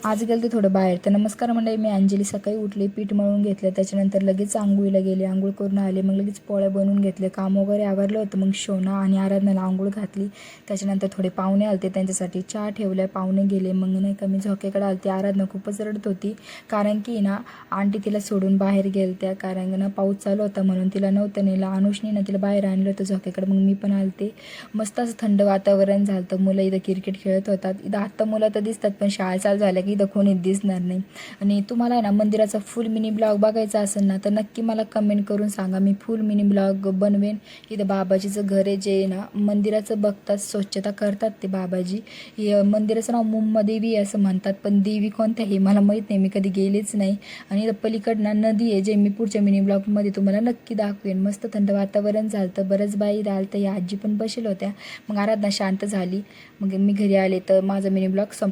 आज गेलं ते थोडं बाहेर. तर नमस्कार मंडळी, मी अंजली. सकाळी उठले, पीठ मळून घेतलं, त्याच्यानंतर लगेच आंघोळीला गेले. आंघोळ करून आले, मग लगेच पोळ्या बनवून घेतले. काम वगैरे आवरलं होतं. मग शोना आणि आराधनाला आंघोळ घातली. त्याच्यानंतर थोडे पाहुणे आलते, त्यांच्यासाठी चहा ठेवला. पाहुणे गेले. मग नाही का मी झोक्याकडे आलते. आराधना खूपच रडत होती, कारण की ना आंटी तिला सोडून बाहेर गेलत्या, कारण ना पाऊस चालू होता म्हणून तिला नव्हतं नेलं. अनुषने ना तिला बाहेर आणलं होतं झोक्याकडे. मग मी पण आलते. मस्त असं थंड वातावरण झालं. मुलं इथं क्रिकेट खेळत होतात. इथं आत्ता मुलं तर दिसतात, पण शाळा चालू झाल्या की इथं कोणीच दिसणार नाही. आणि तुम्हाला ना मंदिराचा फुल मिनी ब्लॉग बघायचा असेल ना, तर नक्की मला कमेंट करून सांगा. मी फुल मिनी ब्लॉग बनवेन. इथं बाबाजीचं घर आहे, जे ना मंदिराचं बघतात, स्वच्छता करतात ते बाबाजी. मंदिराचं नाव मुंबादेवी असं म्हणतात, पण देवी कोणत्या हे मला माहीत नाही, मी कधी गेलेच नाही. आणि इथं पलीकडनं नदी आहे, जे मी पुढच्या मिनी ब्लॉगमध्ये तुम्हाला नक्की दाखवेन. मस्त थंड वातावरण झालं. बरंच बाई राहिलं तर या आजी पण बसेल होत्या. मग आराधना शांत झाली. मग मी घरी आले तर माझा मिनी ब्लॉग संपव.